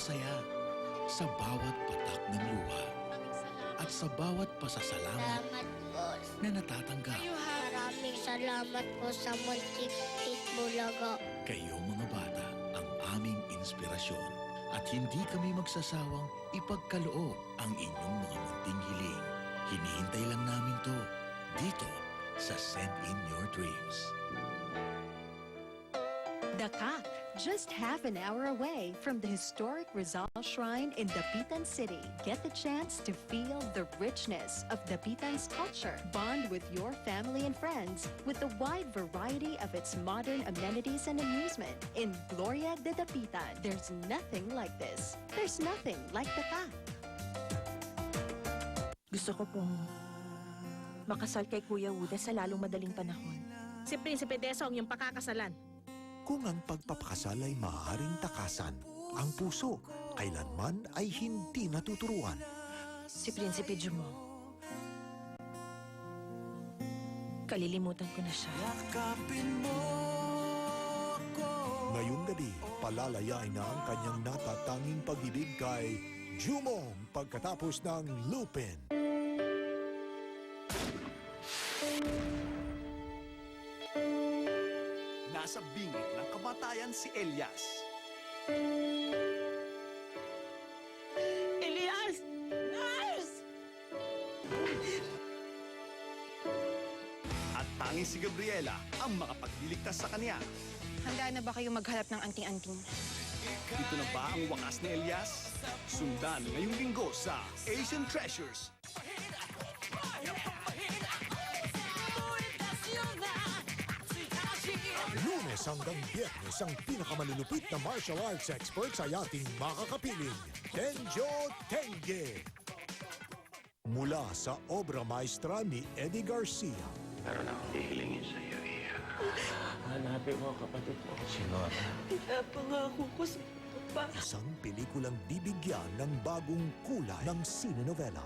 masaya sa bawat patak ng luha at sa bawat pasasalamat Salamat po. na natatanggap. Maraming salamat po sa Muntik Bulaga. Kayo mga bata ang aming inspirasyon at hindi kami magsasawang ipagkaloob ang inyong mga munting hiling. Hinihintay lang namin to dito sa Send In Your Dreams. Dakak, just half an hour away from the historic Rizal Shrine in Dapitan City. Get the chance to feel the richness of Dapitan's culture. Bond with your family and friends with the wide variety of its modern amenities and amusement. In Gloria de Dapitan, there's nothing like this. There's nothing like Dakak. Gusto ko pong makasal kay Kuya Uda sa lalong madaling panahon. Si Prinsipe Desong yung pakakasalan. Kung ang pagpapakasal ay maaaring takasan, ang puso kailanman ay hindi natuturuan. Si Prinsipe Jumo. Kalilimutan ko na siya. Ngayong gabi, palalayain na ang kanyang natatanging pag-ibig kay Jumong pagkatapos ng Lupin. Nasa bingit ng kamatayan si Elias. Elias! Nurse! At tanging si Gabriela ang makapagliligtas sa kanya. Handa na ba kayo maghanap ng anting-anting? Dito na ba ang wakas ni Elias? Sundan ngayong linggo sa Asian Treasures. Lunes hanggang Biyernes ang pinakamalulupit na martial arts experts ay ating makakapiling, Tenjo Tenge. Mula sa obra maestra ni Eddie Garcia. Meron akong hihilingin sa iyo, Iha. Hanapin mo, kapatid mo. Sino? Pinapangako ko sa papa. Isang pelikulang bibigyan ng bagong kulay ng sinenovela.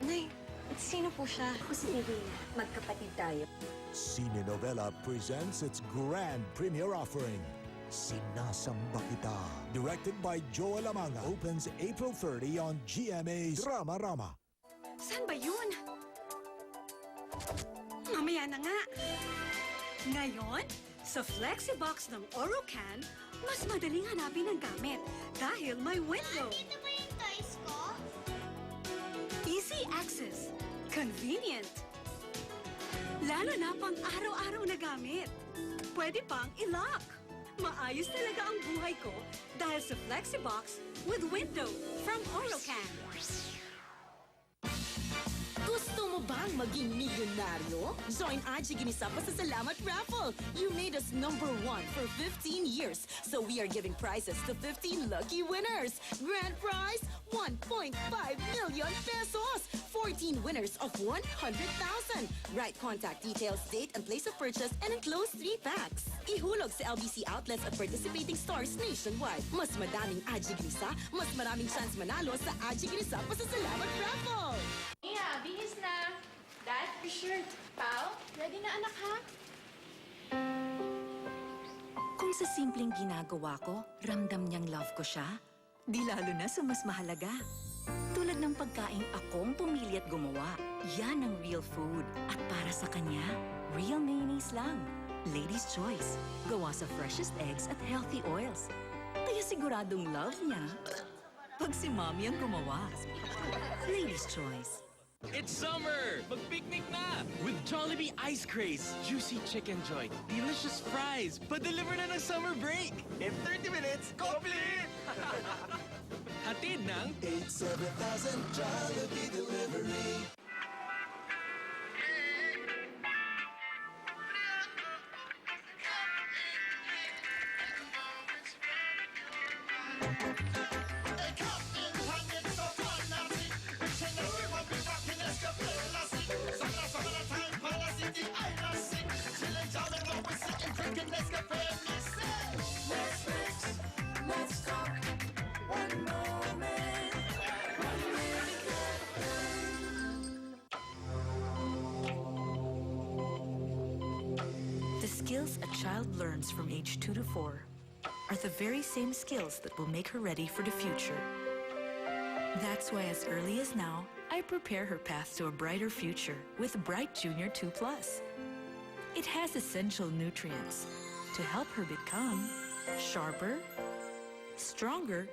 Nay, sino po siya? Ako si Divina. Magkapatid tayo. Cinenovela presents its grand premiere offering, Sinasamba Kita. Directed by Joel Amanga. Opens April 30 on GMA's Drama Rama. Saan ba yun? Mamaya na nga. Ngayon, sa Flexibox ng Orocan, mas madaling hanapin ang gamit dahil may window. Dito ba yung toys ko? Easy access. Convenient. Lalo na pang araw-araw na gamit. Pwede pang i-lock. Maayos talaga ang buhay ko dahil sa Flexibox with window from Orocan. Gusto mo bang maging milyonaryo? Join Aji Ginisa pa sa Salamat Raffle. You made us #1 for 15 years, so we are giving prizes to 15 lucky winners. Grand prize, 1.5 million pesos. 14 winners of 100,000. Write contact details, date, and place of purchase, and enclose 3 packs. Ihulog sa LBC outlets at participating stores nationwide. Mas madaming Aji Ginisa, mas maraming chance manalo sa Aji Ginisa pa sa Salamat Raffle. Mia, bihis na. Dad, your shirt. Pao, ready na anak ha? Kung sa simpleng ginagawa ko, ramdam niyang love ko siya, di lalo na sa mas mahalaga. Tulad ng pagkain akong pumili at gumawa. Yan ang real food. At para sa kanya, real mayonnaise lang. Lady's Choice. Gawa sa freshest eggs at healthy oils. Kaya siguradong love niya pag si Mommy ang gumawa. Lady's Choice. It's summer! Mag-picnic na! With Jollibee Ice Craze, juicy chicken joy, delicious fries, pa-deliver na ng summer break! In 30 minutes, complete! Hatid ng 87,000 Jollibee Delivery. The skills a child learns from age 2 to 4 are the very same skills that will make her ready for the future. That's why as early as now, I prepare her path to a brighter future with Bright Junior 2 Plus. It has essential nutrients to help her become sharper, stronger,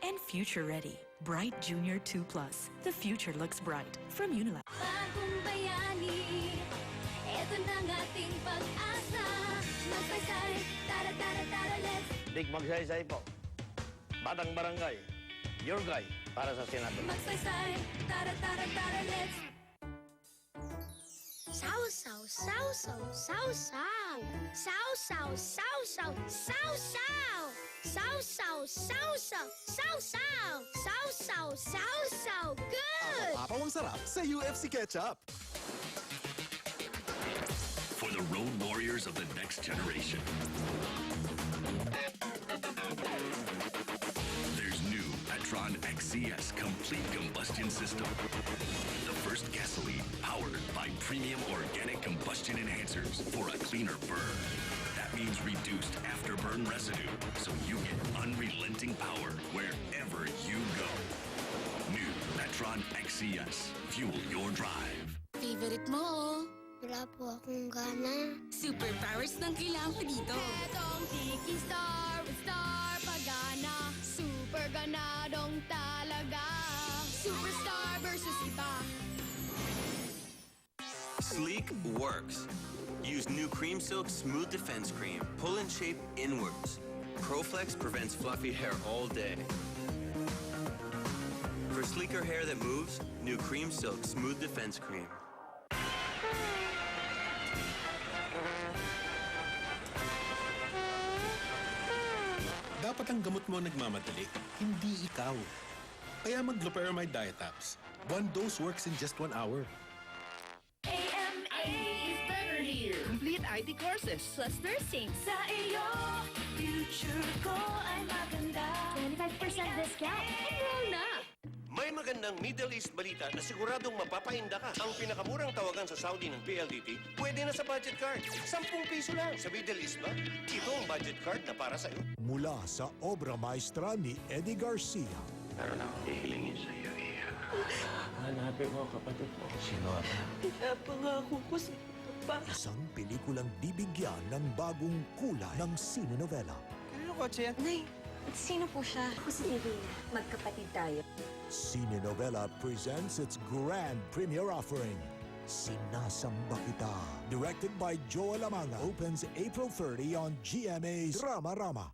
and future ready. Bright Junior 2 Plus. The future looks bright. From Unilag. Bagong bayani, eto na ang ating pag-asa. Magsaysay, tara, tara, tara, let's Big Magsaysay po. Batang Barangay. Your guy para sa Senado. magsaysay, tara, tara, tara, let's Sausaw, sausaw, sausaw. Sausaw, sausaw, sausaw. Sausaw, sausaw, sausaw. Sausaw, sausaw. Good! Apaw ang sarap sa UFC Ketchup. For the road warriors of the next generation. There's new Petron XCS Complete Combustion System. The first gasoline powered by premium organic combustion enhancers for a cleaner burn. That means reduced afterburn residue, so you get unrelenting power wherever you go. New Petron XCS. Fuel your drive. Favorite mo, Wala po akong gana. Superpowers ng kailangan ko dito. Etong Tiki Star with Star Pagana. Super ganadong talaga. Superstar versus iba. Sleek works. Use new Cream Silk Smooth Defense Cream. Pull and shape inwards. ProFlex prevents fluffy hair all day. For sleeker hair that moves, new Cream Silk Smooth Defense Cream. Dapat ang gamot mo nagmamadali, hindi ikaw. Kaya mag-Loperamide Dietaps. One dose works in just 1 hour. AMA is better here. Complete IT courses plus nursing. Sa iyo, future ko ay maganda. 25% discount. Enroll na! May magandang Middle East balita na siguradong mapapainda ka. Ang pinakamurang tawagan sa Saudi ng PLDT, pwede na sa budget card. 10 piso lang. Sa Middle East ba? Ito ang budget card na para sa'yo. Mula sa obra maestra ni Eddie Garcia, Meron akong hihilingin sa iyo, Iha. Hanapin mo, kapatid mo. Sino ako? Pinapangako ko sa papa. isang pelikulang bibigyan ng bagong kulay ng sinenovela. Ano kotse yan? Nay, sino po siya? Ako si Irene. Magkapatid tayo. Cinenovela presents its grand premiere offering, Sinasamba Kita. Directed by Joel Amanga. Opens April 30 on GMA's Drama Rama.